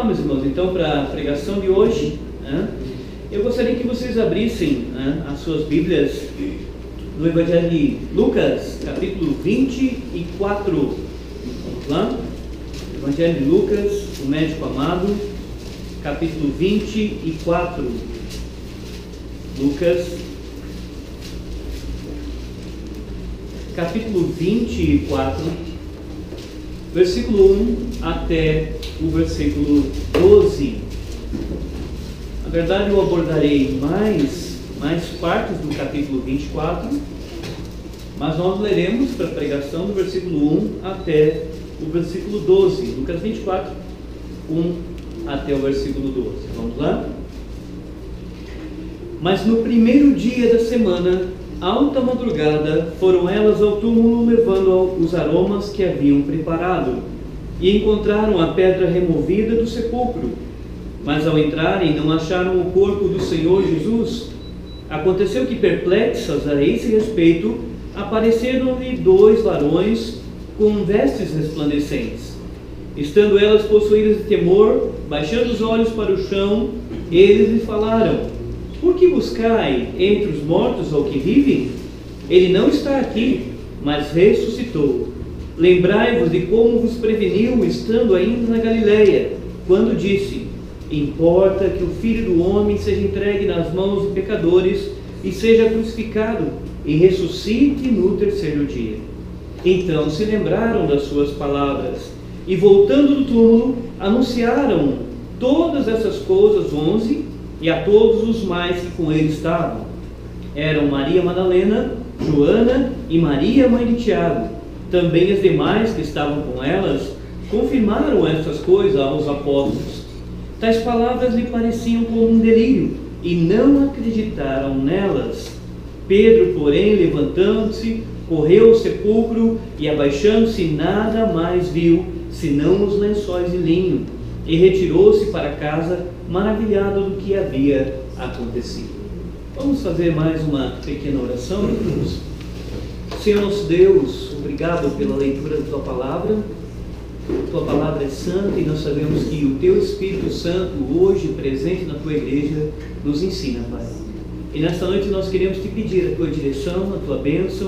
lá, meus irmãos, então, para a pregação de hoje, né? Eu gostaria que vocês abrissem, né, as suas Bíblias no Evangelho de Lucas, capítulo 24. Vamos lá? Evangelho de Lucas, o médico amado, capítulo 24. Lucas, capítulo 24, versículo 1 até o versículo 12. Na verdade, eu abordarei mais partes do capítulo 24, mas nós leremos para a pregação do versículo 1 até o versículo 12. Lucas 24, 1 até o versículo 12. Vamos lá? Mas no primeiro dia da semana, alta madrugada, foram elas ao túmulo levando os aromas que haviam preparado, e encontraram a pedra removida do sepulcro. Mas ao entrarem não acharam o corpo do Senhor Jesus. Aconteceu que, perplexas a esse respeito, apareceram-lhe dois varões com vestes resplandecentes. Estando elas possuídas de temor, baixando os olhos para o chão, eles lhe falaram: por que buscai entre os mortos ao que vive? Ele não está aqui, mas ressuscitou. Lembrai-vos de como vos preveniu, estando ainda na Galileia, quando disse: importa que o Filho do Homem seja entregue nas mãos de pecadores e seja crucificado e ressuscite no terceiro dia. Então se lembraram das suas palavras e, voltando do túmulo, anunciaram todas essas coisas 11 e a todos os mais que com ele estavam. Eram Maria Madalena, Joana e Maria, mãe de Tiago. Também as demais que estavam com elas confirmaram estas coisas aos apóstolos. Tais palavras lhe pareciam como um delírio, e não acreditaram nelas. Pedro, porém, levantando-se, correu ao sepulcro, e abaixando-se nada mais viu, senão os lençóis de linho, e retirou-se para casa, maravilhado do que havia acontecido. Vamos fazer mais uma pequena oração, irmãos. Senhor nosso Deus, obrigado pela leitura da Tua Palavra. Tua Palavra é santa e nós sabemos que o Teu Espírito Santo, hoje presente na Tua Igreja, nos ensina, Pai. E nesta noite nós queremos Te pedir a Tua direção, a Tua bênção,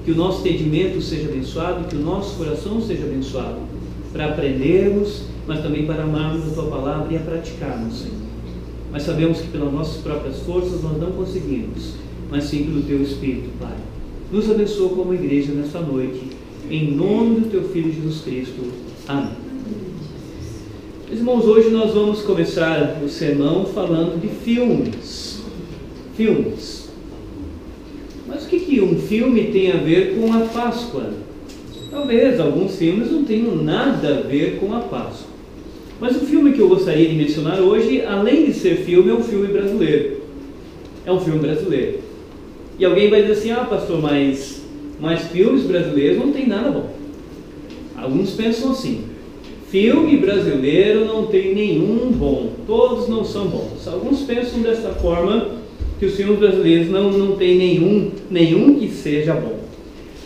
que o nosso entendimento seja abençoado, que o nosso coração seja abençoado, para aprendermos, mas também para amarmos a Tua Palavra e a praticarmos, Senhor. Mas sabemos que pelas nossas próprias forças nós não conseguimos, mas sim pelo Teu Espírito, Pai. Nos abençoa como igreja nesta noite, em nome do Teu Filho Jesus Cristo. Amém. Meus irmãos, hoje nós vamos começar o sermão falando de filmes. Filmes. Mas o que um filme tem a ver com a Páscoa? Talvez alguns filmes não tenham nada a ver com a Páscoa. Mas o filme que eu gostaria de mencionar hoje, além de ser filme, é um filme brasileiro. É um filme brasileiro. E alguém vai dizer assim: ah, pastor, mas filmes brasileiros não tem nada bom. Alguns pensam assim: filme brasileiro não tem nenhum bom, todos não são bons. Alguns pensam dessa forma, que os filmes brasileiros não tem nenhum que seja bom.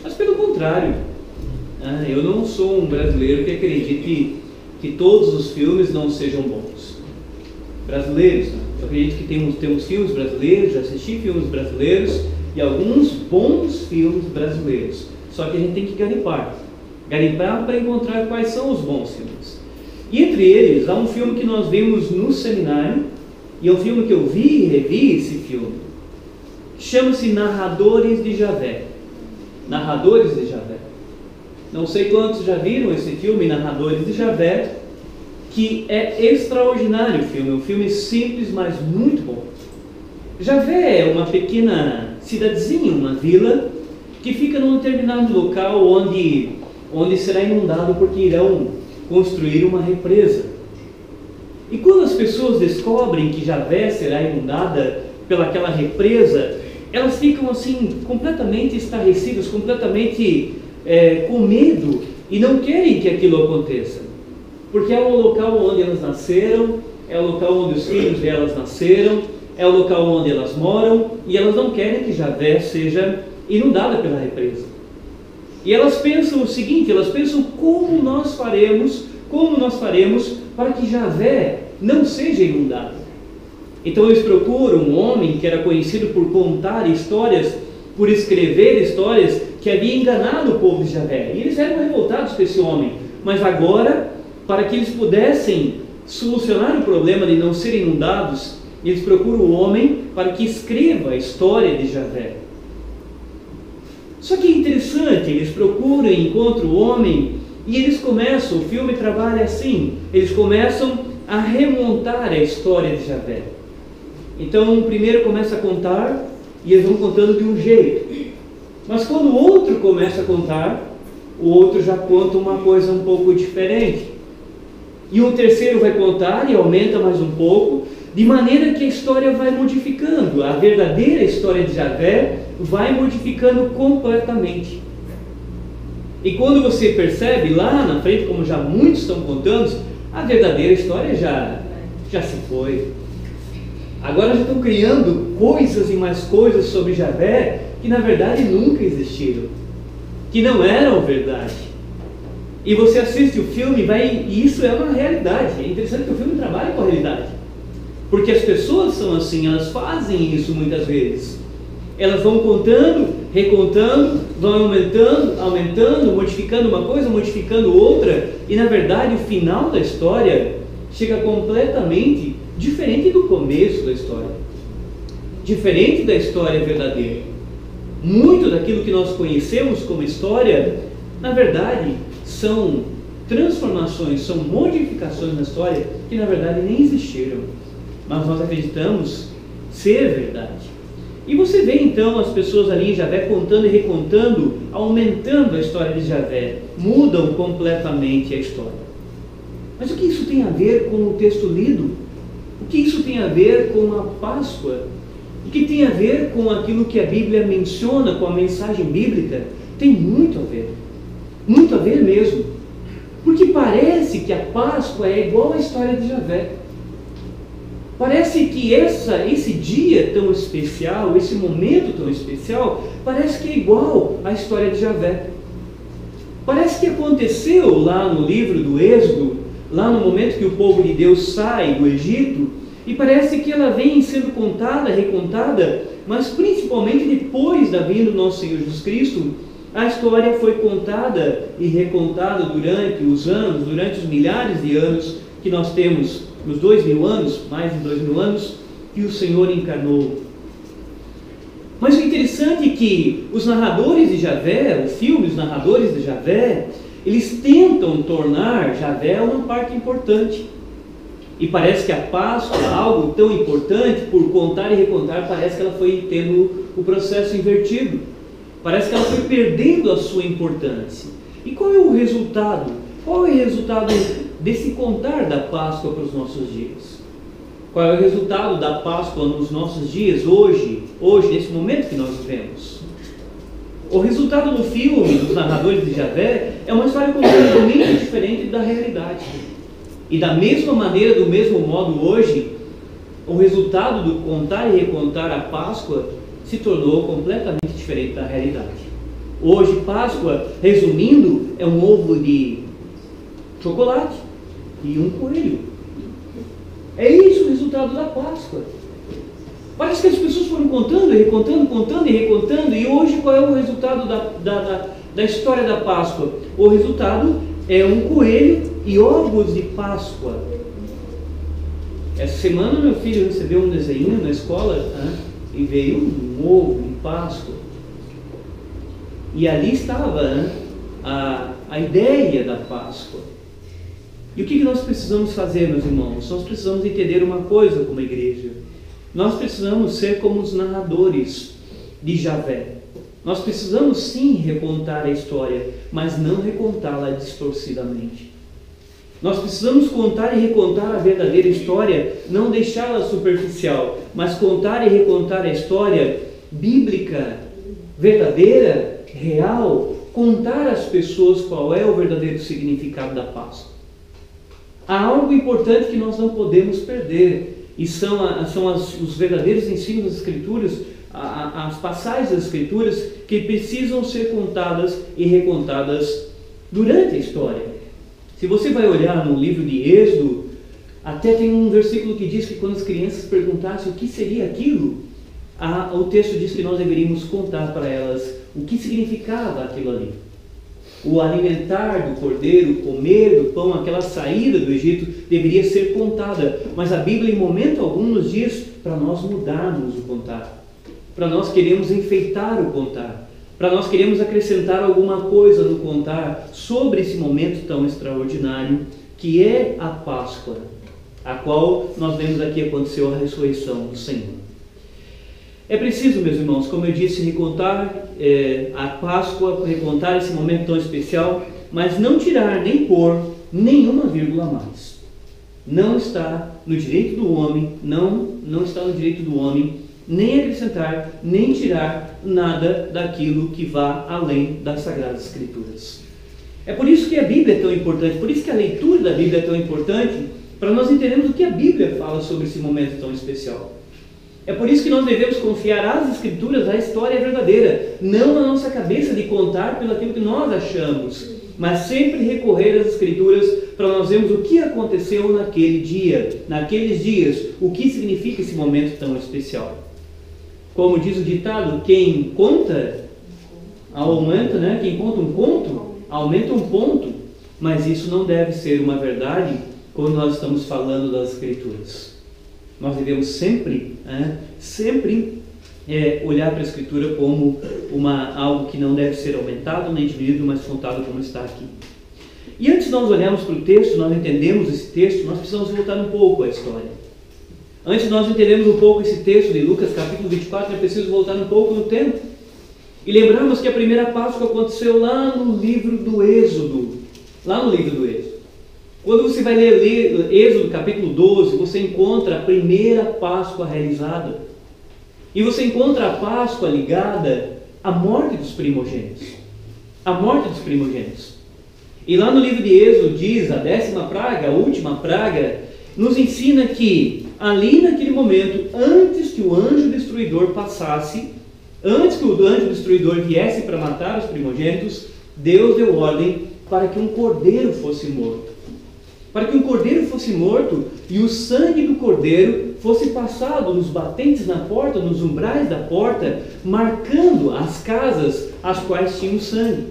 Mas pelo contrário, eu não sou um brasileiro que acredite que todos os filmes não sejam bons. Brasileiros, eu acredito que temos filmes brasileiros, já assisti filmes brasileiros e alguns bons filmes brasileiros. Só que a gente tem que garimpar para encontrar quais são os bons filmes. E entre eles, há um filme que nós vimos no seminário, e é um filme que eu vi e revi esse filme. Chama-se Narradores de Javé. Narradores de Javé. Não sei quantos já viram esse filme, Narradores de Javé, que é extraordinário o filme. É um filme simples, mas muito bom. Javé é uma pequena cidadezinha, uma vila, que fica num determinado local onde será inundado porque irão construir uma represa. E quando as pessoas descobrem que Javé será inundada pelaquela represa, elas ficam assim completamente estarrecidas, completamente com medo, e não querem que aquilo aconteça, porque é o local onde elas nasceram, é o local onde os filhos delas nasceram, é o local onde elas moram, e elas não querem que Javé seja inundada pela represa. E elas pensam o seguinte: elas pensam como nós faremos para que Javé não seja inundado. Então eles procuram um homem que era conhecido por contar histórias, por escrever histórias, que havia enganado o povo de Javé. E eles eram revoltados com esse homem. Mas agora, para que eles pudessem solucionar o problema de não serem inundados, eles procuram o homem para que escreva a história de Javé. Só que é interessante, eles procuram e encontram o homem e eles começam, o filme trabalha assim, eles começam a remontar a história de Javé. Então, o primeiro começa a contar e eles vão contando de um jeito. Mas quando o outro começa a contar, o outro já conta uma coisa um pouco diferente. E o terceiro vai contar e aumenta mais um pouco, de maneira que a história vai modificando. A verdadeira história de Javé vai modificando completamente. E quando você percebe lá na frente, como já muitos estão contando, a verdadeira história já se foi. Agora já estão criando coisas e mais coisas sobre Javé que na verdade nunca existiram, que não eram verdade. E você assiste o filme e isso é uma realidade. É interessante que o filme trabalha com a realidade, porque as pessoas são assim, elas fazem isso muitas vezes. Elas vão contando, recontando, vão aumentando, modificando uma coisa, modificando outra, e na verdade o final da história chega completamente diferente do começo da história, diferente da história verdadeira. Muito daquilo que nós conhecemos como história, na verdade, são transformações, são modificações na história que na verdade nem existiram, mas nós acreditamos ser verdade. E você vê então as pessoas ali em Javé contando e recontando, aumentando a história de Javé, mudam completamente a história. Mas o que isso tem a ver com o texto lido? O que isso tem a ver com a Páscoa? O que tem a ver com aquilo que a Bíblia menciona, com a mensagem bíblica? Tem muito a ver mesmo. Porque parece que a Páscoa é igual à história de Javé. Parece que esse dia tão especial, esse momento tão especial, parece que é igual à história de Javé. Parece que aconteceu lá no livro do Êxodo, lá no momento que o povo de Deus sai do Egito, e parece que ela vem sendo contada, recontada, mas principalmente depois da vinda do nosso Senhor Jesus Cristo, a história foi contada e recontada durante os anos, durante os milhares de anos que nós temos, nos 2000 anos, mais de 2000 anos, que o Senhor encarnou. Mas o interessante é que os narradores de Javé, o filme, os narradores de Javé, eles tentam tornar Javé uma parte importante. E parece que a Páscoa, algo tão importante, por contar e recontar, parece que ela foi tendo o processo invertido. Parece que ela foi perdendo a sua importância. E qual é o resultado? Qual é o resultado desse contar da Páscoa para os nossos dias? Qual é o resultado da Páscoa nos nossos dias, hoje, nesse momento que nós vivemos? O resultado do filme, dos narradores de Javé, é uma história completamente diferente da realidade. E da mesma maneira, do mesmo modo, hoje, o resultado do contar e recontar a Páscoa se tornou completamente diferente da realidade. Hoje, Páscoa, resumindo, é um ovo de chocolate e um coelho. É isso o resultado da Páscoa. Parece que as pessoas foram contando e recontando, contando e recontando, e hoje qual é o resultado da história da Páscoa? O resultado é um coelho e ovos de Páscoa. Essa semana meu filho recebeu um desenho na escola, e veio um ovo de Páscoa. E ali estava a ideia da Páscoa. E o que nós precisamos fazer, meus irmãos? Nós precisamos entender uma coisa como igreja. Nós precisamos ser como os narradores de Javé. Nós precisamos sim recontar a história, mas não recontá-la distorcidamente. Nós precisamos contar e recontar a verdadeira história, não deixá-la superficial, mas contar e recontar a história bíblica, verdadeira, real, contar às pessoas qual é o verdadeiro significado da Páscoa. Há algo importante que nós não podemos perder, e são os verdadeiros ensinos das Escrituras, as passagens das Escrituras que precisam ser contadas e recontadas durante a história. Se você vai olhar no livro de Êxodo, Até tem um versículo que diz que quando as crianças perguntassem o que seria aquilo, o texto diz que nós deveríamos contar para elas o que significava aquilo ali. O alimentar do cordeiro, comer do pão, aquela saída do Egito deveria ser contada. Mas a Bíblia em momento algum nos diz para nós mudarmos o contar. Para nós queremos enfeitar o contar. Para nós queremos acrescentar alguma coisa no contar sobre esse momento tão extraordinário que é a Páscoa, a qual nós vemos aqui aconteceu a ressurreição do Senhor. É preciso, meus irmãos, como eu disse, recontar a Páscoa, recontar esse momento tão especial, mas não tirar nem pôr nenhuma vírgula a mais. Não está no direito do homem, não está no direito do homem, nem acrescentar, nem tirar nada daquilo que vá além das Sagradas Escrituras. É por isso que a Bíblia é tão importante, por isso que a leitura da Bíblia é tão importante, para nós entendermos o que a Bíblia fala sobre esse momento tão especial. É por isso que nós devemos confiar às Escrituras, à história verdadeira, não na nossa cabeça de contar pelo aquilo que nós achamos, mas sempre recorrer às Escrituras para nós vermos o que aconteceu naquele dia, naqueles dias, o que significa esse momento tão especial. Como diz o ditado, quem conta aumenta, né? Quem conta um conto aumenta um ponto, mas isso não deve ser uma verdade quando nós estamos falando das Escrituras. Nós devemos sempre olhar para a Escritura como algo que não deve ser aumentado nem diminuído, mas contado como está aqui. E antes de nós olharmos para o texto, nós entendemos esse texto, nós precisamos voltar um pouco à história. Antes de nós entendermos um pouco esse texto de Lucas capítulo 24, é preciso voltar um pouco no tempo. E lembramos que a primeira Páscoa aconteceu lá no livro do Êxodo. Quando você vai ler Êxodo capítulo 12, você encontra a primeira Páscoa realizada. E você encontra a Páscoa ligada à morte dos primogênitos. A morte dos primogênitos. E lá no livro de Êxodo diz, a 10ª praga, a última praga, nos ensina que ali naquele momento, antes que o anjo destruidor passasse, antes que o anjo destruidor viesse para matar os primogênitos, Deus deu ordem para que um cordeiro fosse morto. Para que um cordeiro fosse morto e o sangue do cordeiro fosse passado nos batentes na porta, nos umbrais da porta, marcando as casas as quais tinham sangue.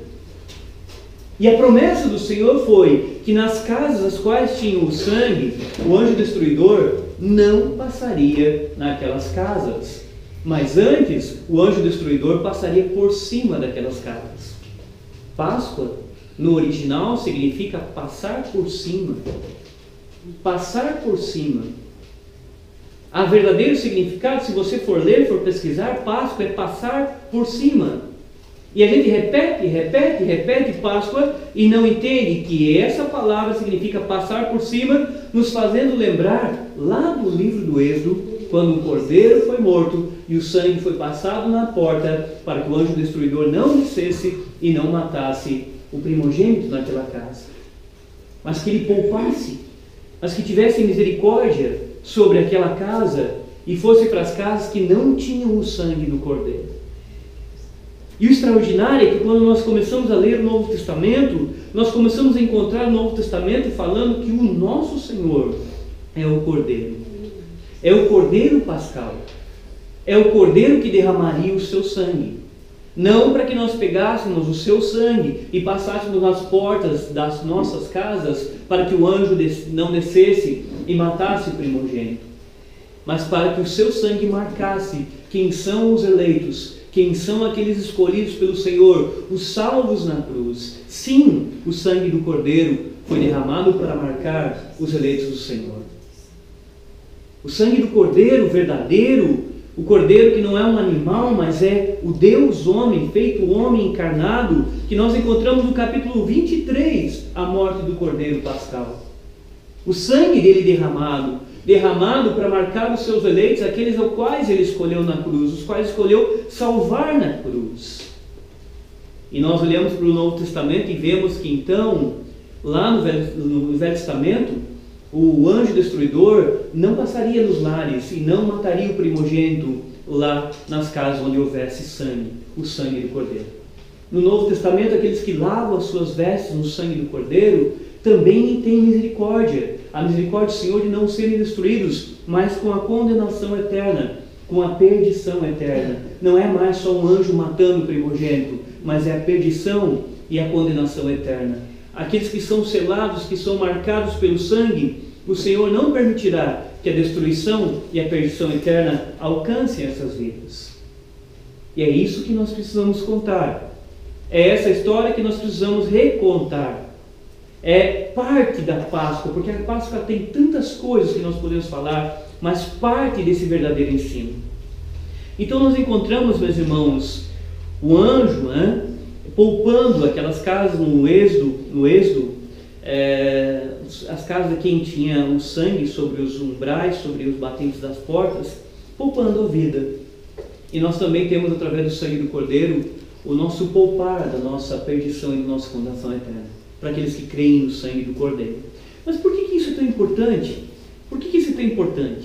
E a promessa do Senhor foi que nas casas as quais tinham o sangue, o anjo destruidor não passaria naquelas casas. Mas antes, o anjo destruidor passaria por cima daquelas casas. Páscoa, no original, significa passar por cima. Passar por cima. A verdadeiro significado, se você for ler, for pesquisar, Páscoa é passar por cima. E a gente repete Páscoa e não entende que essa palavra significa passar por cima, nos fazendo lembrar lá do livro do Êxodo, quando um cordeiro foi morto e o sangue foi passado na porta para que o anjo destruidor não descesse e não matasse o primogênito naquela casa. Mas que ele poupasse, mas que tivesse misericórdia sobre aquela casa e fosse para as casas que não tinham o sangue do cordeiro. E o extraordinário é que quando nós começamos a ler o Novo Testamento, nós começamos a encontrar o Novo Testamento falando que o nosso Senhor é o Cordeiro. É o Cordeiro Pascal. É o Cordeiro que derramaria o seu sangue. Não para que nós pegássemos o seu sangue e passássemos nas portas das nossas casas para que o anjo não descesse e matasse o primogênito. Mas para que o seu sangue marcasse quem são os eleitos, quem são aqueles escolhidos pelo Senhor, os salvos na cruz. Sim, o sangue do Cordeiro foi derramado para marcar os eleitos do Senhor. O sangue do Cordeiro verdadeiro, o Cordeiro que não é um animal, mas é o Deus homem, feito homem encarnado, que nós encontramos no capítulo 23, a morte do Cordeiro Pascal. O sangue dele derramado para marcar os seus eleitos, aqueles aos quais ele escolheu na cruz, os quais escolheu salvar na cruz. E nós olhamos para o Novo Testamento e vemos que então, lá no Velho Testamento, o anjo destruidor não passaria nos lares e não mataria o primogênito lá nas casas onde houvesse sangue, o sangue do Cordeiro. No Novo Testamento, aqueles que lavam as suas vestes no sangue do Cordeiro também têm misericórdia, a misericórdia do Senhor de não serem destruídos, mas com a condenação eterna, com a perdição eterna. Não é mais só um anjo matando o primogênito, mas é a perdição e a condenação eterna. Aqueles que são selados, que são marcados pelo sangue, o Senhor não permitirá que a destruição e a perdição eterna alcancem essas vidas. E é isso que nós precisamos contar. É essa história que nós precisamos recontar. É parte da Páscoa, porque a Páscoa tem tantas coisas que nós podemos falar, mas parte desse verdadeiro ensino. Então nós encontramos, meus irmãos, o anjo, poupando aquelas casas no Êxodo, as casas de quem tinha o sangue sobre os umbrais, sobre os batentes das portas, poupando a vida. E nós também temos, através do sangue do Cordeiro, o nosso poupar da nossa perdição e da nossa condenação eterna, para aqueles que creem no sangue do Cordeiro. Mas por que isso é tão importante? Por que isso é tão importante?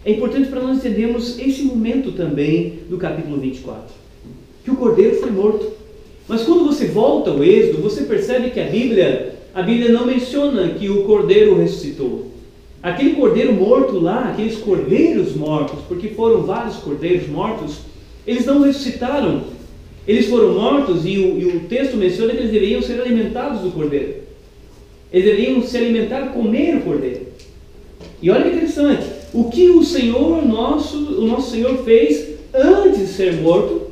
É importante para nós entendermos esse momento também do capítulo 24, que o Cordeiro foi morto. Mas quando você volta ao Êxodo, você percebe que a Bíblia não menciona que o Cordeiro ressuscitou. Aquele Cordeiro morto lá, aqueles cordeiros mortos, porque foram vários cordeiros mortos, eles não ressuscitaram. Eles foram mortos e o texto menciona que eles deveriam ser alimentados do Cordeiro. Eles deveriam se alimentar, comer o Cordeiro. E olha que interessante, o que o nosso Senhor fez antes de ser morto,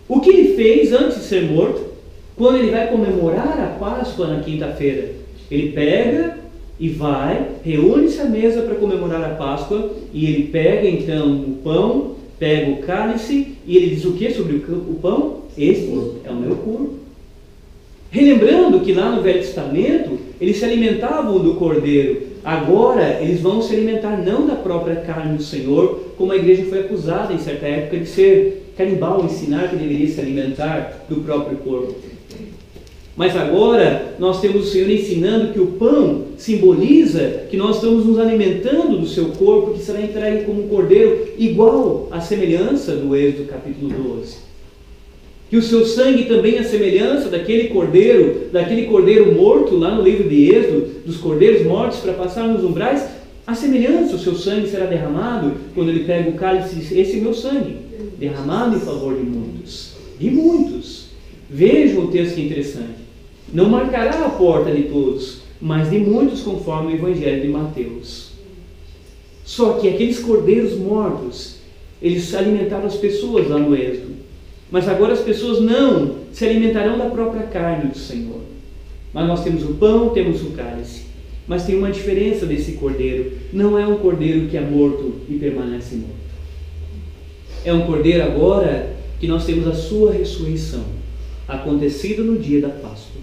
o que Ele fez antes de ser morto, quando Ele vai comemorar a Páscoa na quinta-feira. Ele pega e vai, reúne-se à mesa para comemorar a Páscoa, e Ele pega então o pão, pega o cálice, e Ele diz o que sobre o pão? Este é o meu corpo. Relembrando que lá no Velho Testamento, eles se alimentavam do Cordeiro. Agora, eles vão se alimentar não da própria carne do Senhor, como a igreja foi acusada em certa época de ser canibal, ensinar que deveria se alimentar do próprio corpo. Mas agora, nós temos o Senhor ensinando que o pão simboliza que nós estamos nos alimentando do seu corpo, que será entregue como um cordeiro, igual à semelhança do Êxodo capítulo 12. Que o seu sangue também é a semelhança daquele cordeiro morto lá no livro de Êxodo, dos cordeiros mortos para passar nos umbrais, a semelhança, o seu sangue será derramado quando ele pega o cálice e diz, esse é meu sangue, derramado em favor de muitos. De muitos. Vejam o texto que é interessante. Não marcará a porta de todos, mas de muitos, conforme o Evangelho de Mateus. Só que aqueles cordeiros mortos, eles alimentaram as pessoas lá no Êxodo. Mas agora as pessoas não se alimentarão da própria carne do Senhor. Mas nós temos o pão, temos o cálice. Mas tem uma diferença desse cordeiro. Não é um cordeiro que é morto e permanece morto. É um cordeiro agora que nós temos a sua ressurreição, acontecida no dia da Páscoa.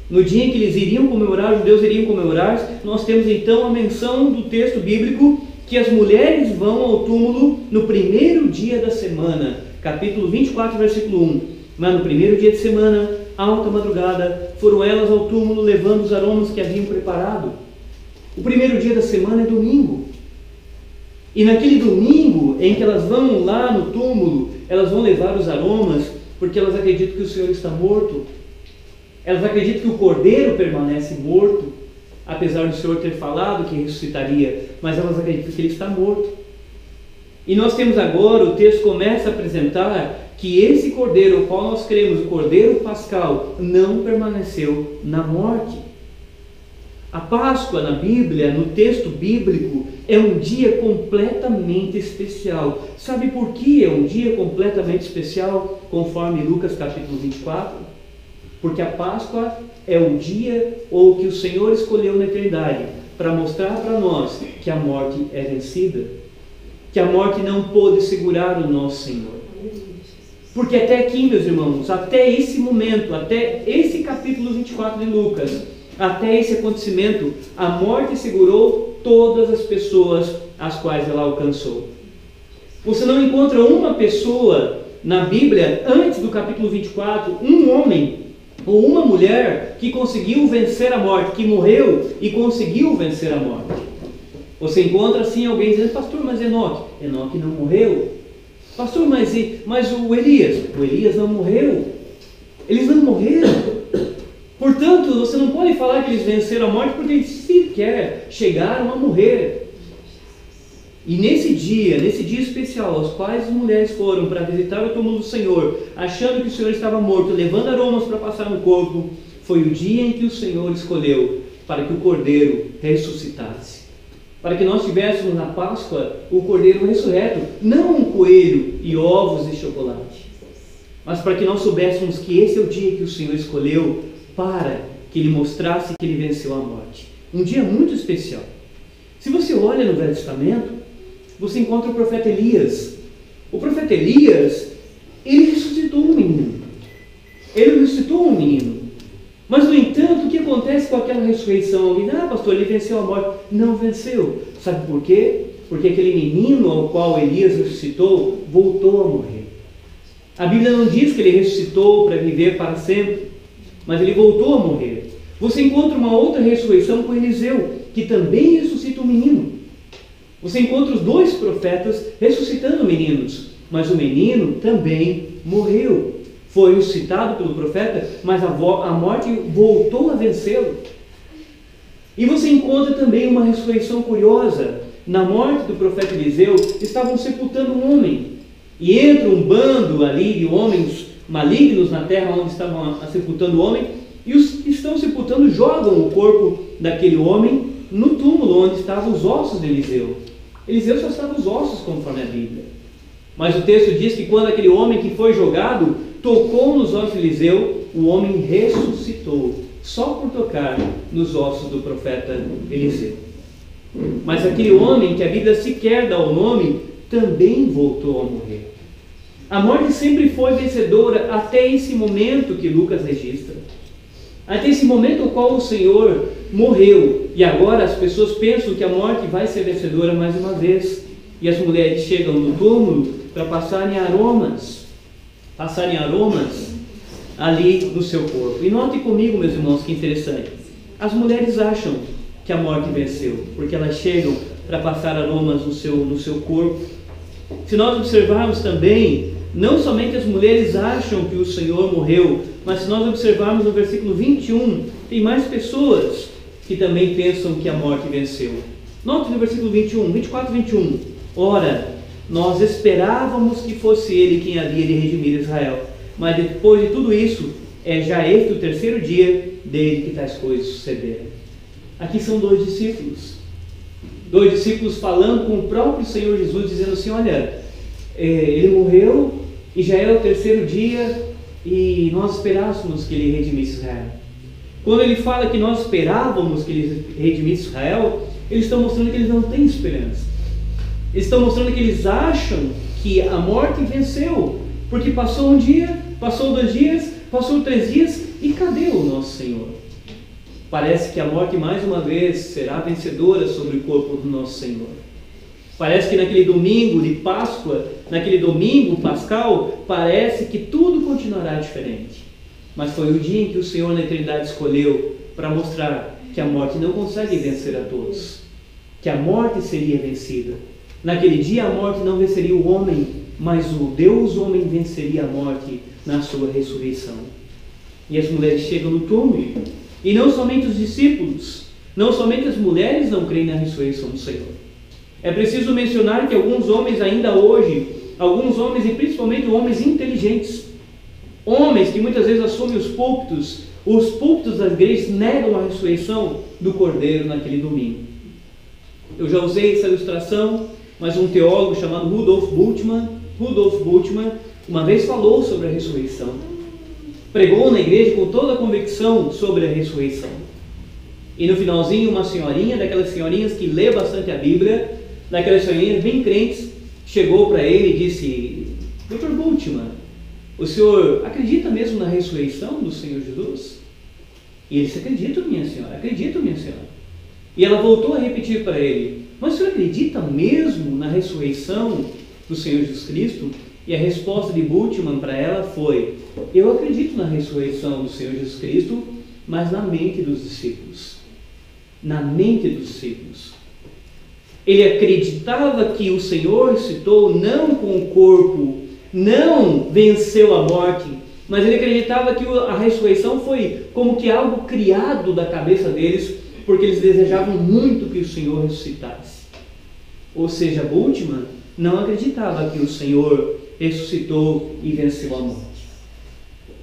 No dia em que eles iriam comemorar, os judeus iriam comemorar, nós temos então a menção do texto bíblico que as mulheres vão ao túmulo no primeiro dia da semana. Capítulo 24, versículo 1. Mas no primeiro dia de semana, alta madrugada, foram elas ao túmulo levando os aromas que haviam preparado. O primeiro dia da semana é domingo. E naquele domingo em que elas vão lá no túmulo, elas vão levar os aromas, porque elas acreditam que o Senhor está morto. Elas acreditam que o cordeiro permanece morto, apesar do Senhor ter falado que ressuscitaria, mas elas acreditam que ele está morto. E nós temos agora, o texto começa a apresentar que esse cordeiro, ao qual nós cremos, o cordeiro pascal, não permaneceu na morte. A Páscoa na Bíblia, no texto bíblico, é um dia completamente especial. Sabe por que é um dia completamente especial, conforme Lucas capítulo 24? Porque a Páscoa é o dia ou que o Senhor escolheu na eternidade para mostrar para nós que a morte é vencida, que a morte não pôde segurar o nosso Senhor. Porque até aqui, meus irmãos, até esse momento, até esse capítulo 24 de Lucas, até esse acontecimento, a morte segurou todas as pessoas as quais ela alcançou. Você não encontra uma pessoa na Bíblia, antes do capítulo 24, um homem ou uma mulher que conseguiu vencer a morte, que morreu e conseguiu vencer a morte. Você encontra assim alguém dizendo, pastor, mas Enoque não morreu. Pastor, mas o Elias não morreu. Eles não morreram. Portanto, você não pode falar que eles venceram a morte porque eles sequer chegaram a morrer. E nesse dia especial, aos quais as mulheres foram para visitar o túmulo do Senhor, achando que o Senhor estava morto, levando aromas para passar no corpo, foi o dia em que o Senhor escolheu para que o Cordeiro ressuscitasse. Para que nós tivéssemos na Páscoa o Cordeiro ressurreto, não um coelho e ovos e chocolate, mas para que nós soubéssemos que esse é o dia que o Senhor escolheu para que Ele mostrasse que Ele venceu a morte. Um dia muito especial. Se você olha no Velho Testamento, você encontra o profeta Elias. O profeta Elias, ele ressuscitou um menino. Ele ressuscitou um menino. Mas, no entanto, o que acontece com aquela ressurreição? Alguém, pastor, ele venceu a morte. Não venceu. Sabe por quê? Porque aquele menino ao qual Elias ressuscitou, voltou a morrer. A Bíblia não diz que ele ressuscitou para viver para sempre, mas ele voltou a morrer. Você encontra uma outra ressurreição com Eliseu, que também ressuscita um menino. Você encontra os dois profetas ressuscitando meninos, mas o menino também morreu. Foi ressuscitado pelo profeta, mas a morte voltou a vencê-lo. E você encontra também uma ressurreição curiosa. Na morte do profeta Eliseu, estavam sepultando um homem. E entra um bando ali de homens malignos na terra onde estavam sepultando o homem, e os que estão sepultando jogam o corpo daquele homem no túmulo onde estavam os ossos de Eliseu. Eliseu só estava os ossos, conforme a Bíblia. Mas o texto diz que quando aquele homem que foi jogado tocou nos ossos de Eliseu, o homem ressuscitou, só por tocar nos ossos do profeta Eliseu. Mas aquele homem, que a Bíblia sequer dá o nome, também voltou a morrer. A morte sempre foi vencedora até esse momento que Lucas registra. Até esse momento no qual o Senhor morreu. E agora as pessoas pensam que a morte vai ser vencedora mais uma vez. E as mulheres chegam no túmulo para passarem aromas ali no seu corpo. E note comigo, meus irmãos, que interessante. As mulheres acham que a morte venceu, porque elas chegam para passar aromas no seu corpo. Se nós observarmos também, não somente as mulheres acham que o Senhor morreu, mas se nós observarmos no versículo 21, tem mais pessoas que também pensam que a morte venceu. Note no versículo 24 e 21. Ora, nós esperávamos que fosse Ele quem havia de redimir Israel, mas depois de tudo isso, é já este o terceiro dia desde que tais coisas sucederam. Aqui são dois discípulos falando com o próprio Senhor Jesus, dizendo assim, olha, Ele morreu e já é o terceiro dia e nós esperávamos que Ele redimisse Israel. Quando Ele fala que nós esperávamos que Ele redimisse Israel, eles estão mostrando que eles não têm esperança. Eles estão mostrando que eles acham que a morte venceu, porque passou um dia, passou 2 dias, passou 3 dias e cadê o nosso Senhor? Parece que a morte mais uma vez será vencedora sobre o corpo do nosso Senhor. Parece que naquele domingo de Páscoa, naquele domingo pascal, parece que tudo continuará diferente. Mas foi o dia em que o Senhor na eternidade escolheu para mostrar que a morte não consegue vencer a todos, que a morte seria vencida. Naquele dia a morte não venceria o homem, mas o Deus homem venceria a morte na sua ressurreição. E as mulheres chegam no túmulo, e não somente os discípulos, não somente as mulheres não creem na ressurreição do Senhor. É preciso mencionar que alguns homens ainda hoje, alguns homens e principalmente homens inteligentes, homens que muitas vezes assumem os púlpitos das igrejas negam a ressurreição do Cordeiro naquele domingo. Eu já usei essa ilustração, mas um teólogo chamado Rudolf Bultmann, uma vez falou sobre a ressurreição. Pregou na igreja com toda a convicção sobre a ressurreição. E no finalzinho, uma senhorinha, daquelas senhorinhas que lê bastante a Bíblia, daquelas senhorinhas bem crentes, chegou para ele e disse, Dr. Bultmann, o senhor acredita mesmo na ressurreição do Senhor Jesus? E ele disse, acredito, minha senhora. E ela voltou a repetir para ele, mas o senhor acredita mesmo na ressurreição do Senhor Jesus Cristo? E a resposta de Bultmann para ela foi, eu acredito na ressurreição do Senhor Jesus Cristo, mas na mente dos discípulos. Na mente dos discípulos. Ele acreditava que o Senhor ressuscitou não com o corpo, não venceu a morte, mas ele acreditava que a ressurreição foi como que algo criado da cabeça deles, porque eles desejavam muito que o Senhor ressuscitasse. Ou seja, Bultmann não acreditava que o Senhor ressuscitou e venceu a morte.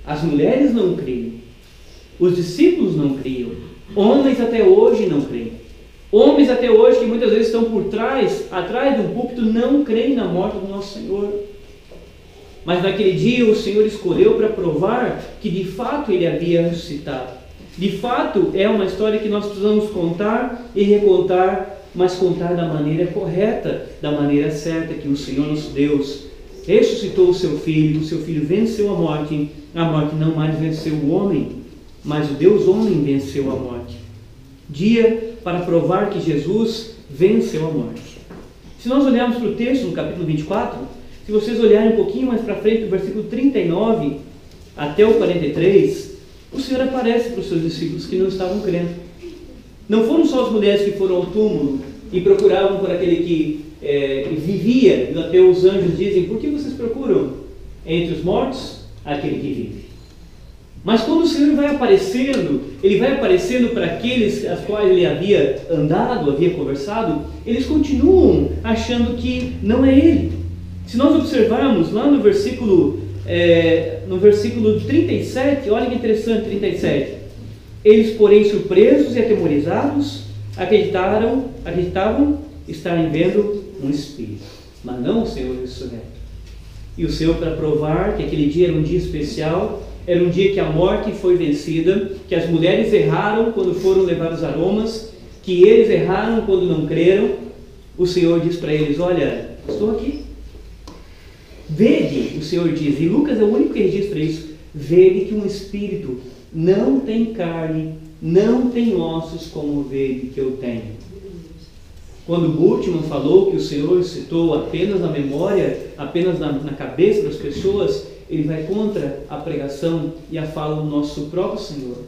As mulheres não criam, os discípulos não criam, homens até hoje não creem. Homens até hoje que muitas vezes estão atrás de um púlpito, não creem na morte do nosso Senhor. Mas naquele dia o Senhor escolheu para provar que de fato Ele havia ressuscitado. De fato é uma história que nós precisamos contar e recontar, mas contar da maneira correta, da maneira certa, que o Senhor nosso Deus ressuscitou o seu Filho venceu a morte não mais venceu o homem, mas o Deus homem venceu a morte. Dia para provar que Jesus venceu a morte. Se nós olharmos para o texto no capítulo 24, se vocês olharem um pouquinho mais para frente, do versículo 39 até o 43, o Senhor aparece para os seus discípulos que não estavam crendo. Não foram só as mulheres que foram ao túmulo e procuravam por aquele que vivia, e até os anjos dizem: por que vocês procuram entre os mortos aquele que vive? Mas quando o Senhor vai aparecendo, Ele vai aparecendo para aqueles aos quais Ele havia andado, havia conversado, eles continuam achando que não é Ele. Se nós observarmos lá no versículo 37, olha que interessante, 37. Eles, porém, surpresos e atemorizados, acreditavam estarem vendo um espírito, mas não o Senhor ressurreto. E o Senhor, para provar que aquele dia era um dia especial, era um dia que a morte foi vencida, que as mulheres erraram quando foram levar os aromas, que eles erraram quando não creram, o Senhor diz para eles: olha, estou aqui. Vede, o Senhor diz, e Lucas é o único que registra isso, vede que um espírito não tem carne, não tem ossos como vede que eu tenho. Quando Bultmann falou que o Senhor citou apenas na memória, apenas na cabeça das pessoas, ele vai contra a pregação e a fala do nosso próprio Senhor.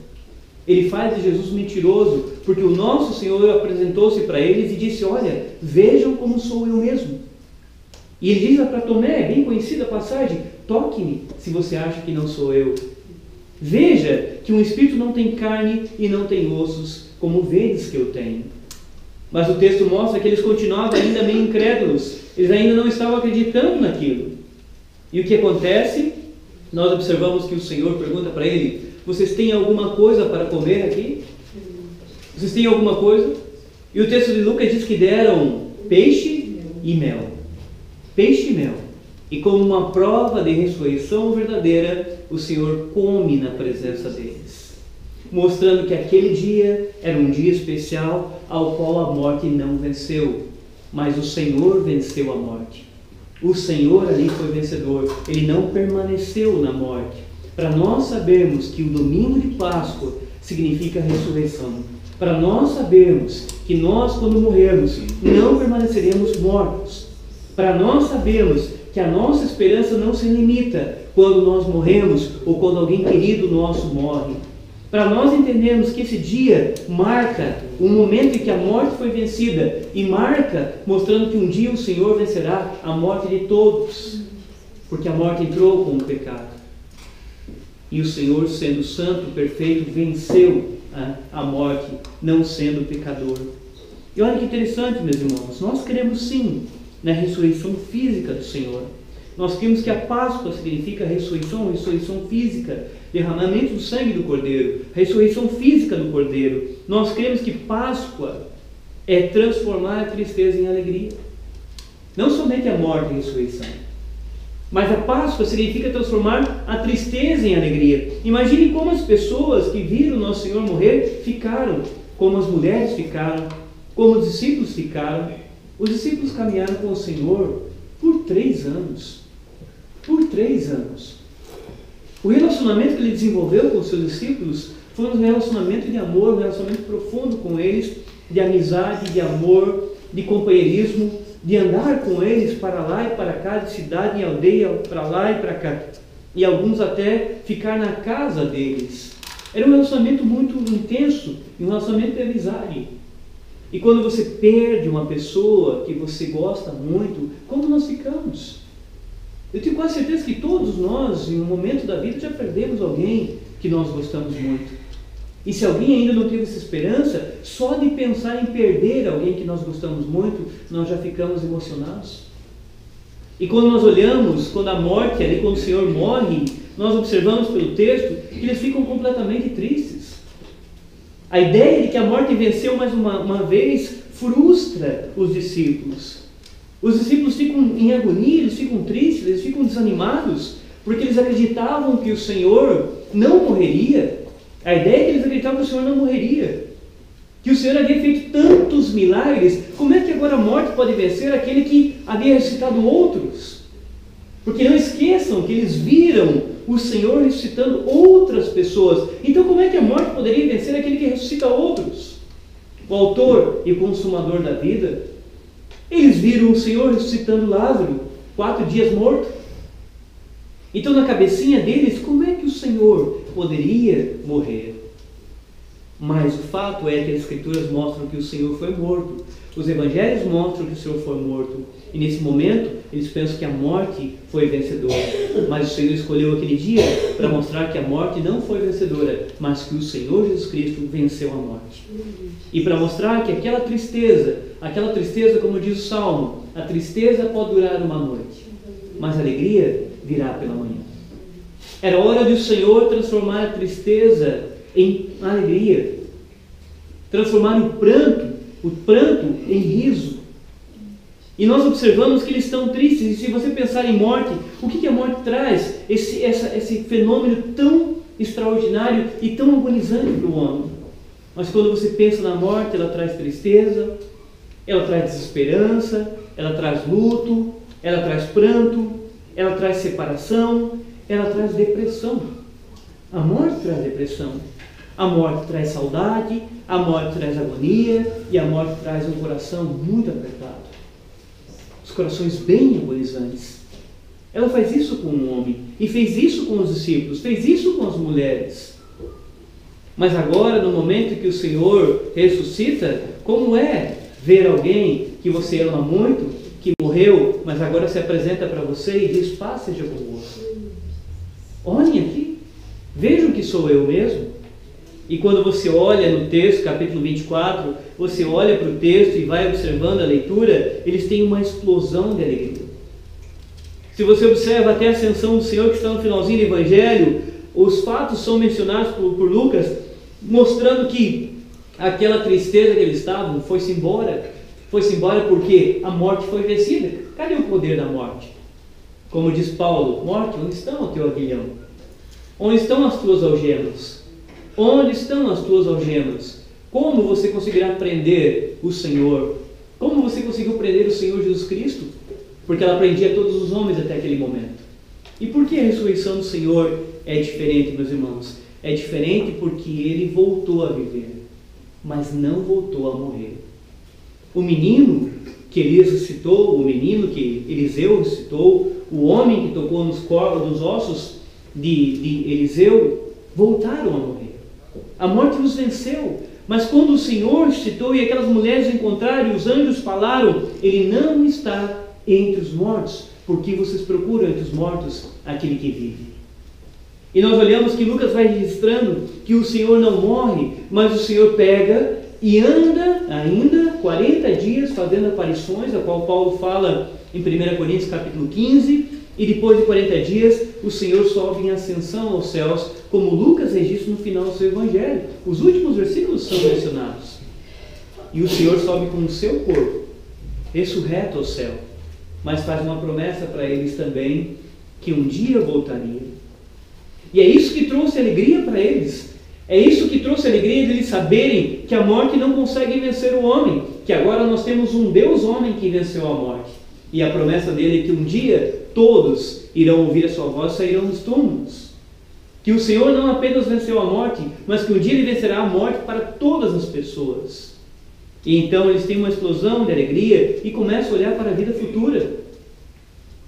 Ele faz de Jesus mentiroso, porque o nosso Senhor apresentou-se para eles e disse: olha, vejam como sou eu mesmo. E ele diz para Tomé, é bem conhecida a passagem: toque-me se você acha que não sou eu. Veja que um espírito não tem carne e não tem ossos, como vedes que eu tenho. Mas o texto mostra que eles continuavam ainda meio incrédulos, eles ainda não estavam acreditando naquilo. E o que acontece? Nós observamos que o Senhor pergunta para ele: vocês têm alguma coisa para comer aqui? Vocês têm alguma coisa? E o texto de Lucas diz que deram peixe e mel. Peixe e mel. E como uma prova de ressurreição verdadeira, o Senhor come na presença deles, mostrando que aquele dia era um dia especial ao qual a morte não venceu, mas o Senhor venceu a morte. O Senhor ali foi vencedor, Ele não permaneceu na morte. Para nós sabermos que o domingo de Páscoa significa ressurreição, para nós sabermos que nós, quando morrermos, não permaneceremos mortos, para nós sabermos que a nossa esperança não se limita quando nós morremos ou quando alguém querido nosso morre, para nós entendermos que esse dia marca um momento em que a morte foi vencida e marca mostrando que um dia o Senhor vencerá a morte de todos, porque a morte entrou com o pecado e o Senhor, sendo santo, perfeito, venceu a morte, não sendo pecador. E olha que interessante, meus irmãos, nós cremos sim na ressurreição física do Senhor. Nós cremos que a Páscoa significa ressurreição física, derramamento do sangue do Cordeiro, ressurreição física do Cordeiro. Nós cremos que Páscoa é transformar a tristeza em alegria. Não somente a morte e a ressurreição, mas a Páscoa significa transformar a tristeza em alegria. Imagine como as pessoas que viram nosso Senhor morrer ficaram, como as mulheres ficaram, como os discípulos ficaram. Os discípulos caminharam com o Senhor por 3 anos. Por 3 anos. O relacionamento que ele desenvolveu com os seus discípulos foi um relacionamento de amor, um relacionamento profundo com eles, de amizade, de amor, de companheirismo, de andar com eles para lá e para cá, de cidade em aldeia, para lá e para cá. E alguns até ficar na casa deles. Era um relacionamento muito intenso, um relacionamento de amizade. E quando você perde uma pessoa que você gosta muito, como nós ficamos? Eu tenho quase certeza que todos nós, em um momento da vida, já perdemos alguém que nós gostamos muito. E se alguém ainda não teve essa esperança, só de pensar em perder alguém que nós gostamos muito, nós já ficamos emocionados. E quando nós olhamos, quando a morte, ali quando o Senhor morre, nós observamos pelo texto que eles ficam completamente tristes. A ideia de que a morte venceu mais uma vez frustra os discípulos. Os discípulos ficam em agonia, eles ficam tristes, eles ficam desanimados, porque eles acreditavam que o Senhor não morreria. A ideia é que eles acreditavam que o Senhor não morreria, que o Senhor havia feito tantos milagres. Como é que agora a morte pode vencer aquele que havia ressuscitado outros? Porque não esqueçam que eles viram o Senhor ressuscitando outras pessoas. Então como é que a morte poderia vencer aquele que ressuscita outros? O autor e consumador da vida, eles viram o Senhor ressuscitando Lázaro, 4 dias morto. Então na cabecinha deles, como é que o Senhor poderia morrer? Mas o fato é que as Escrituras mostram que o Senhor foi morto. Os Evangelhos mostram que o Senhor foi morto. E nesse momento, eles pensam que a morte foi vencedora. Mas o Senhor escolheu aquele dia para mostrar que a morte não foi vencedora, mas que o Senhor Jesus Cristo venceu a morte. E para mostrar que aquela tristeza, como diz o Salmo, a tristeza pode durar uma noite, mas a alegria virá pela manhã. Era hora de o Senhor transformar a tristeza em alegria, transformar o pranto em riso. E nós observamos que eles estão tristes. E se você pensar em morte, o que a morte traz? Esse fenômeno tão extraordinário e tão agonizante para o homem. Mas quando você pensa na morte, ela traz tristeza, ela traz desesperança, ela traz luto, ela traz pranto, ela traz separação, ela traz depressão. A morte traz depressão. A morte traz saudade, a morte traz agonia e a morte traz um coração muito apertado. Os corações bem agonizantes. Ela faz isso com o homem e fez isso com os discípulos, fez isso com as mulheres. Mas agora, no momento que o Senhor ressuscita, como é ver alguém que você ama muito, que morreu, mas agora se apresenta para você e diz: paz seja convosco. Olhem aqui, vejam que sou eu mesmo. E quando você olha no texto, capítulo 24, você olha para o texto e vai observando a leitura, eles têm uma explosão de alegria. Se você observa até a ascensão do Senhor, que está no finalzinho do Evangelho, os fatos são mencionados por Lucas, mostrando que aquela tristeza que eles estavam foi-se embora. Foi-se embora porque a morte foi vencida. Cadê o poder da morte? Como diz Paulo: morte, onde estão o teu aguilhão? Onde estão as tuas algemas? Onde estão as tuas algemas? Como você conseguirá prender o Senhor? Como você conseguiu prender o Senhor Jesus Cristo? Porque ela prendia todos os homens até aquele momento. E por que a ressurreição do Senhor é diferente, meus irmãos? É diferente porque Ele voltou a viver, mas não voltou a morrer. O menino que Elias ressuscitou, o menino que Eliseu ressuscitou, o homem que tocou nos corpos, nos ossos de Eliseu, voltaram a morrer. A morte os venceu. Mas quando o Senhor ressuscitou e aquelas mulheres encontraram e os anjos falaram: Ele não está entre os mortos, porque vocês procuram entre os mortos aquele que vive. E nós olhamos que Lucas vai registrando que o Senhor não morre, mas o Senhor pega e anda ainda 40 dias fazendo aparições, a qual Paulo fala em 1 Coríntios capítulo 15, e depois de 40 dias o Senhor sobe em ascensão aos céus, como Lucas registra no final do seu Evangelho. Os últimos versículos são mencionados. E o Senhor sobe com o seu corpo, ressurreto ao céu, mas faz uma promessa para eles também, que um dia voltaria. E é isso que trouxe alegria para eles. É isso que trouxe alegria de eles saberem que a morte não consegue vencer o homem, que agora nós temos um Deus homem que venceu a morte. E a promessa dele é que um dia todos irão ouvir a sua voz e sairão dos túmulos. Que o Senhor não apenas venceu a morte, mas que um dia Ele vencerá a morte para todas as pessoas. E então eles têm uma explosão de alegria e começam a olhar para a vida futura.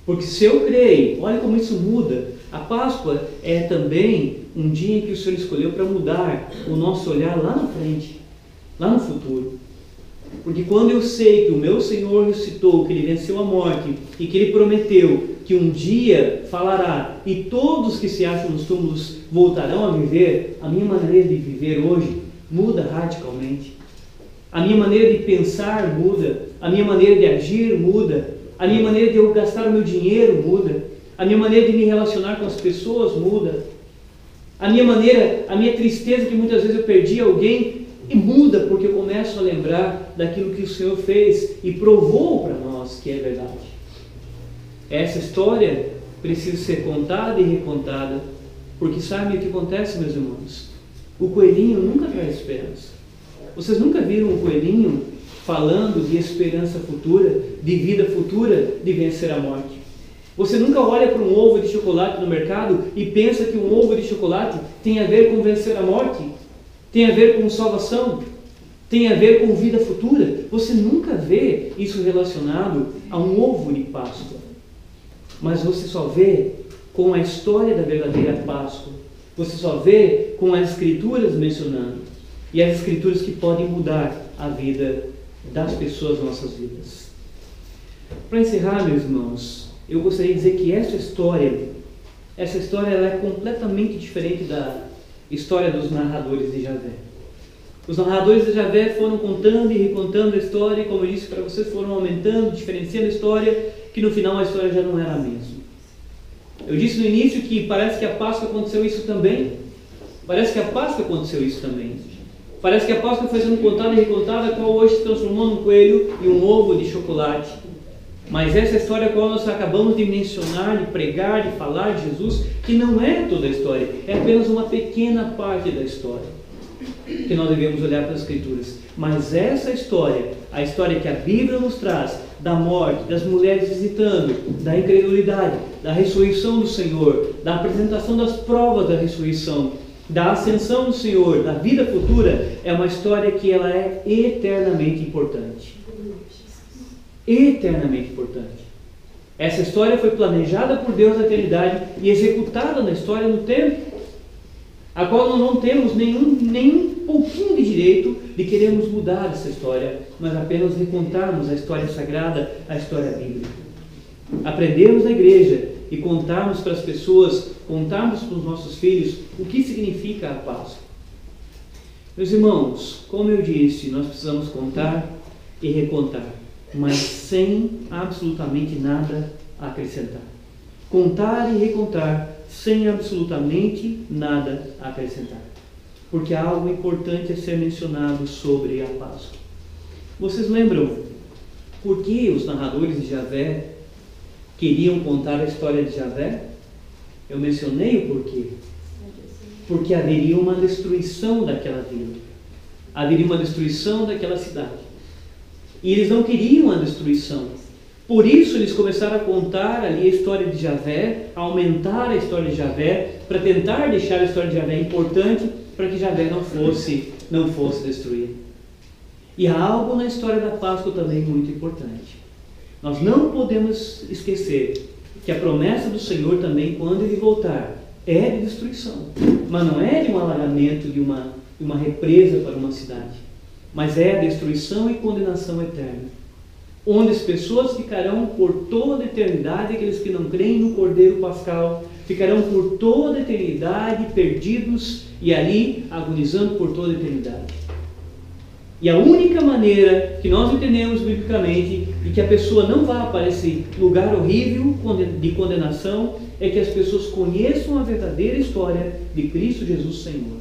Porque se eu creio, olha como isso muda. A Páscoa é também um dia em que o Senhor escolheu para mudar o nosso olhar lá na frente, lá no futuro. Porque quando eu sei que o meu Senhor ressuscitou, que Ele venceu a morte e que Ele prometeu que um dia falará, e todos que se acham nos túmulos voltarão a viver, a minha maneira de viver hoje muda radicalmente. A minha maneira de pensar muda, a minha maneira de agir muda, a minha maneira de eu gastar o meu dinheiro muda, a minha maneira de me relacionar com as pessoas muda, a minha tristeza que muitas vezes eu perdi alguém, e muda porque eu começo a lembrar daquilo que o Senhor fez e provou para nós que é verdade. Essa história precisa ser contada e recontada, porque sabe o que acontece, meus irmãos? O coelhinho nunca traz esperança. Vocês nunca viram um coelhinho falando de esperança futura, de vida futura, de vencer a morte? Você nunca olha para um ovo de chocolate no mercado e pensa que um ovo de chocolate tem a ver com vencer a morte, tem a ver com salvação, tem a ver com vida futura. Você nunca vê isso relacionado a um ovo de Páscoa, mas você só vê com a história da verdadeira Páscoa. Você só vê com as Escrituras mencionando, e as Escrituras que podem mudar a vida das pessoas nas nossas vidas. Para encerrar, meus irmãos, eu gostaria de dizer que essa história ela é completamente diferente da história dos narradores de Javé. Os narradores de Javé foram contando e recontando a história, e como eu disse para vocês, foram aumentando, diferenciando a história, que no final a história já não era a mesma. Eu disse no início que parece que a Páscoa aconteceu isso também. Parece que a Páscoa aconteceu isso também. Parece que a Páscoa foi sendo contada e recontada, a qual hoje se transformou num coelho e um ovo de chocolate. Mas essa história a qual nós acabamos de mencionar, de pregar, de falar de Jesus, que não é toda a história, é apenas uma pequena parte da história que nós devemos olhar para as Escrituras. Mas essa história, a história que a Bíblia nos traz, da morte, das mulheres visitando, da incredulidade, da ressurreição do Senhor, da apresentação das provas da ressurreição, da ascensão do Senhor, da vida futura, é uma história que ela é eternamente importante. Eternamente importante. Essa história foi planejada por Deus na eternidade e executada na história no tempo, a qual nós não temos nenhum pouquinho de direito de querermos mudar essa história, mas apenas recontarmos a história sagrada, a história bíblica. Aprendermos na igreja e contarmos para as pessoas, contarmos para os nossos filhos o que significa a Páscoa. Meus irmãos, como eu disse, nós precisamos contar e recontar, mas sem absolutamente nada a acrescentar. Contar e recontar sem absolutamente nada a acrescentar. Porque há algo importante a ser mencionado sobre a Páscoa. Vocês lembram por que os narradores de Javé queriam contar a história de Javé? Eu mencionei o porquê. Porque haveria uma destruição daquela vila. Haveria uma destruição daquela cidade. E eles não queriam a destruição. Por isso eles começaram a contar ali a história de Javé, a aumentar a história de Javé, para tentar deixar a história de Javé importante, para que Javé não fosse destruído. E há algo na história da Páscoa também muito importante. Nós não podemos esquecer que a promessa do Senhor também, quando Ele voltar, é de destruição. Mas não é de um alagamento, de uma represa para uma cidade. Mas é a destruição e condenação eterna. Onde as pessoas ficarão por toda a eternidade, aqueles que não creem no Cordeiro Pascal, ficarão por toda a eternidade perdidos e ali agonizando por toda a eternidade. E a única maneira que nós entendemos biblicamente de que a pessoa não vá para esse lugar horrível de condenação é que as pessoas conheçam a verdadeira história de Cristo Jesus Senhor.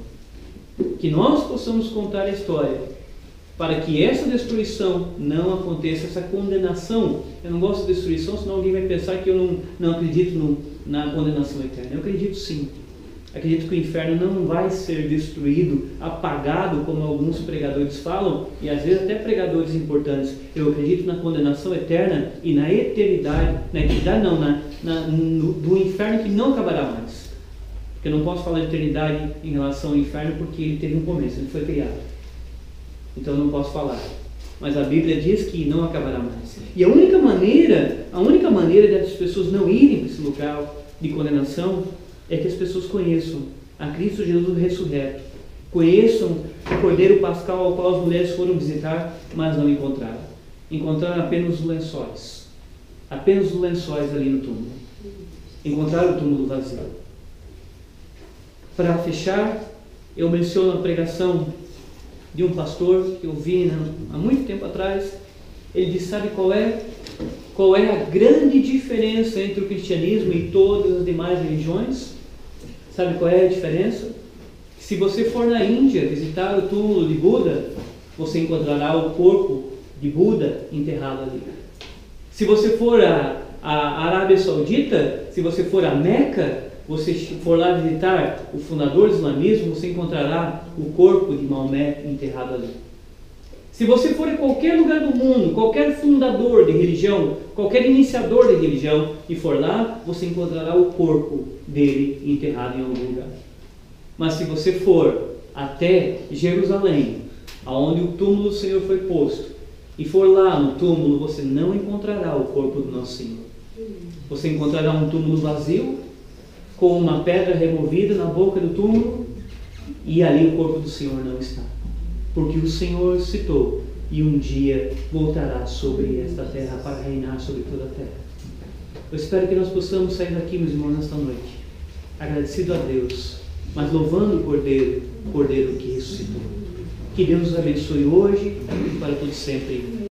Que nós possamos contar a história para que essa destruição não aconteça, essa condenação. Eu não gosto de destruição, senão alguém vai pensar que eu não acredito na condenação eterna. Eu acredito sim. Acredito que o inferno não vai ser destruído, apagado, como alguns pregadores falam, e às vezes até pregadores importantes. Eu acredito na condenação eterna e na eternidade, do inferno que não acabará mais. Porque eu não posso falar de eternidade em relação ao inferno porque ele teve um começo, ele foi criado. Então eu não posso falar. Mas a Bíblia diz que não acabará mais. E a única maneira das pessoas não irem para esse lugar de condenação é que as pessoas conheçam a Cristo Jesus ressurreto. Conheçam o Cordeiro Pascal ao qual as mulheres foram visitar, mas não encontraram. Encontraram apenas os lençóis. Apenas os lençóis ali no túmulo. encontraram o túmulo vazio. Para fechar, eu menciono a pregação de um pastor que eu vi há muito tempo atrás. Ele disse: sabe qual é a grande diferença entre o cristianismo e todas as demais religiões? Sabe qual é a diferença? Se você for na Índia visitar o túmulo de Buda, você encontrará o corpo de Buda enterrado ali. Se você for à Arábia Saudita, se você for a Meca, você for lá visitar o fundador do islamismo, você encontrará o corpo de Maomé enterrado ali. Se você for em qualquer lugar do mundo, qualquer fundador de religião, qualquer iniciador de religião, e for lá, você encontrará o corpo dele enterrado em algum lugar. Mas se você for até Jerusalém, aonde o túmulo do Senhor foi posto, e for lá no túmulo, você não encontrará o corpo do nosso Senhor. Você encontrará um túmulo vazio, com uma pedra removida na boca do túmulo, e ali o corpo do Senhor não está. Porque o Senhor citou, e um dia voltará sobre esta terra para reinar sobre toda a terra. Eu espero que nós possamos sair daqui, meus irmãos, nesta noite, agradecido a Deus, mas louvando o Cordeiro que ressuscitou. Que Deus nos abençoe hoje e para todos sempre.